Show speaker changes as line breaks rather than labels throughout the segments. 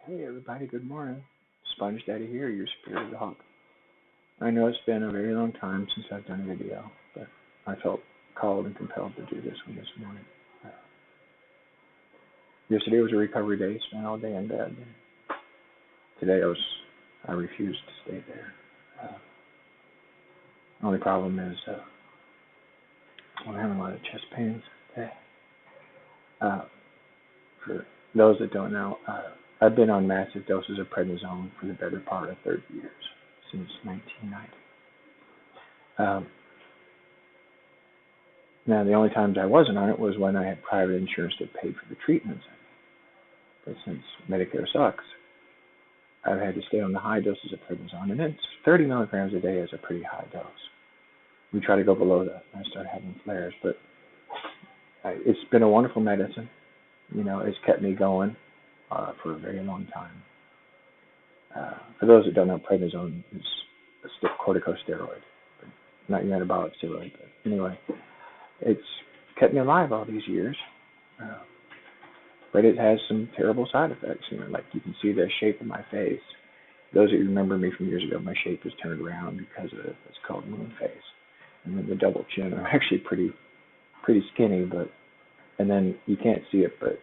Hey everybody, good morning. Sponge Daddy here, your spirit dog. I know it's been a very long time since I've done a video, but I felt called and compelled to do this one this morning. Uh, Yesterday was a recovery day, spent all day in bed. Today I refused to stay there. Only problem is I'm having a lot of chest pains today. Uh, for those that don't know, I've been on massive doses of prednisone for the better part of 30 years, since 1990. Now, the only times I wasn't on it was when I had private insurance that paid for the treatments. But since Medicare sucks, I've had to stay on the high doses of prednisone, and it's 30 milligrams a day is a pretty high dose. We try to go below that, and I start having flares. But it's been a wonderful medicine. You know, it's kept me going for a very long time. For those that don't know, prednisone is a stiff corticosteroid, but not your anabolic steroid. But anyway, it's kept me alive all these years. But it has some terrible side effects. You know, like you can see the shape of my face. Those of you who remember me from years ago, my shape is turned around because of it. It's called moon face. And then the double chin. I'm actually pretty skinny, and then you can't see it, but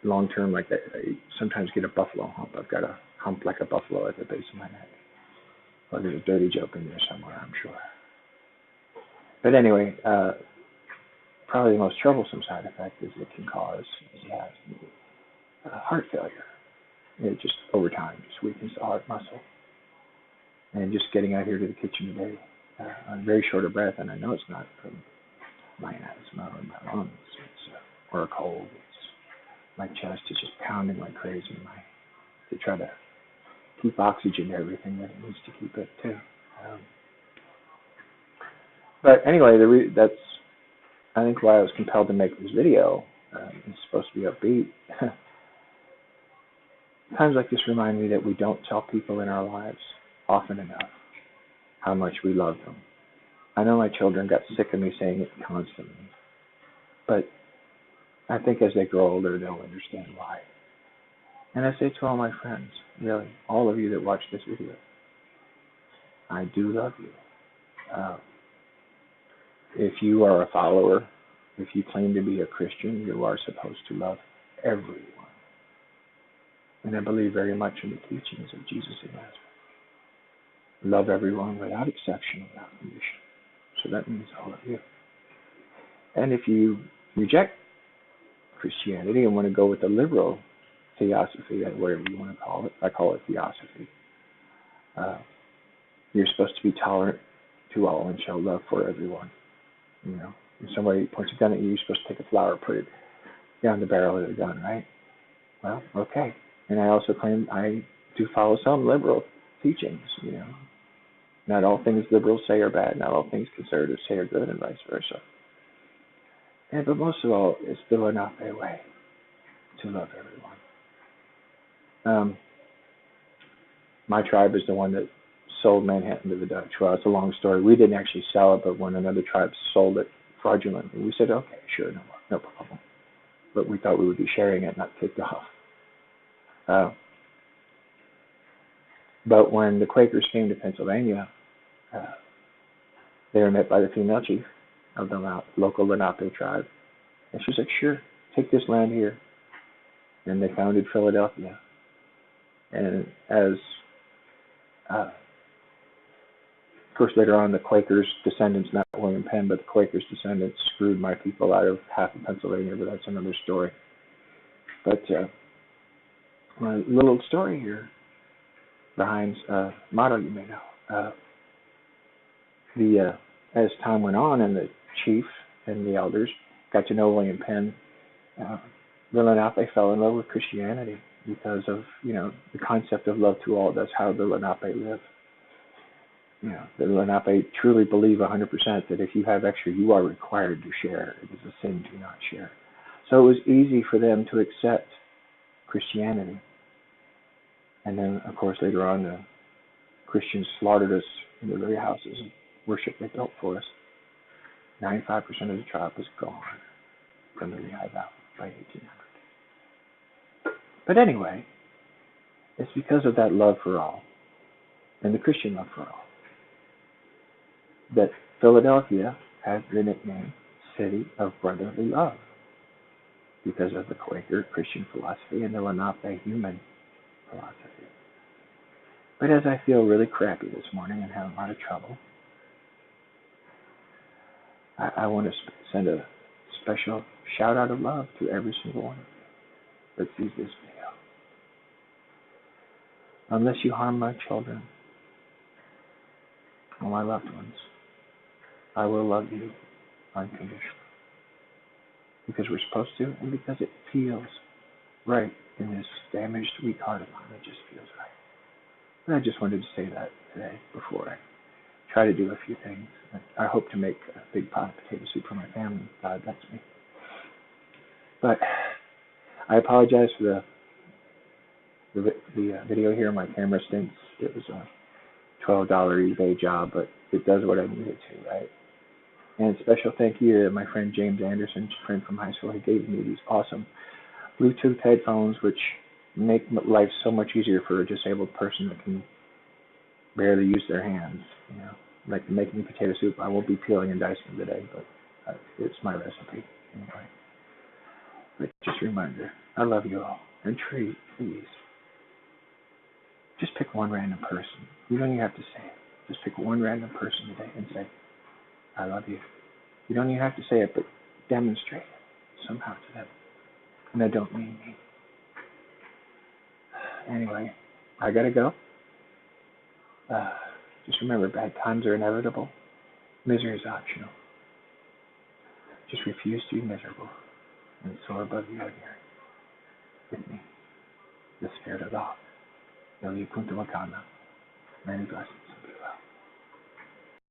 long term, like I sometimes get a buffalo hump. I've got a hump like a buffalo at the base of my neck. Well, there's a dirty joke in there somewhere, I'm sure. But anyway, probably the most troublesome side effect is it can cause heart failure. It just over time just weakens the heart muscle. And just getting out here to the kitchen today, I'm very short of breath, and I know it's not from my asthma or my lungs, or a cold. My chest is just pounding like crazy to try to keep oxygen to everything that it needs to keep it too. But anyway, that's I think why I was compelled to make this video. It's supposed to be upbeat. Times like this remind me that we don't tell people in our lives often enough how much we love them. I know my children got sick of me saying it constantly, but I think as they grow older, they'll understand why. And I say to all my friends, really, all of you that watch this video, I do love you. If you are a follower, if you claim to be a Christian, you are supposed to love everyone. And I believe very much in the teachings of Jesus of Nazareth. Love everyone without exception, without condition. So that means all of you. And if you reject Christianity and want to go with the liberal theosophy, whatever you want to call it, I call it theosophy, you're supposed to be tolerant to all and show love for everyone. You know, if somebody points a gun at you, you're supposed to take a flower, put it down the barrel of the gun, right? Well, okay. And I also claim I do follow some liberal teachings, you know. Not all things liberals say are bad, not all things conservatives say are good, and vice versa. But most of all, it's the Lenape way to love everyone. My tribe is the one that sold Manhattan to the Dutch. Well, it's a long story. We didn't actually sell it, but when another tribe sold it fraudulently, we said, okay, sure, no problem. But we thought we would be sharing it, not kicked off. But when the Quakers came to Pennsylvania, they were met by the female chief of the local Lenape tribe. And she was like, sure, take this land here. And they founded Philadelphia. And as, of course, later on, the Quakers' descendants, not William Penn, but the Quakers' descendants screwed my people out of half of Pennsylvania, but that's another story. But a little story here behind motto you may know. As time went on and the chief and the elders got to know William Penn, the Lenape fell in love with Christianity because of, you know, the concept of love to all. That's how the Lenape live. You know, the Lenape truly believe 100% that if you have extra, you are required to share. It is a sin to not share. So it was easy for them to accept Christianity. And then, of course, later on, the Christians slaughtered us in the very houses and worship they built for us. 95% of the tribe was gone from the Lehigh Valley by 1800. But anyway, It's because of that love for all and the Christian love for all that Philadelphia has the nickname City of Brotherly Love because of the Quaker Christian philosophy and the Lenape human philosophy. But as I feel really crappy this morning and have a lot of trouble, I want to send a special shout out of love to every single one of you that sees this video. Unless you harm my children or my loved ones, I will love you unconditionally. Because we're supposed to, and because it feels right in this damaged, weak heart of mine. It just feels right. And I just wanted to say that today before I try to do a few things. I hope to make a big pot of potato soup for my family. God, that's me. But I apologize for the video here. My camera stinks. It was a $12 eBay job, but it does what I need it to, right? And special thank you to my friend James Anderson, friend from high school. He gave me these awesome Bluetooth headphones, which make life so much easier for a disabled person that can barely use their hands. You know, like making potato soup. I won't be peeling and dicing today, but it's my recipe anyway. But just a reminder, I love you all. And Tree, please, just pick one random person. You don't even have to say it. Just pick one random person today and say, I love you. You don't even have to say it, but demonstrate it somehow to them. And I don't mean me. Anyway, I gotta go. Just remember, bad times are inevitable. Misery is optional. Just refuse to be miserable and soar above the ordinary. With me, the Spirit of God. Many blessings.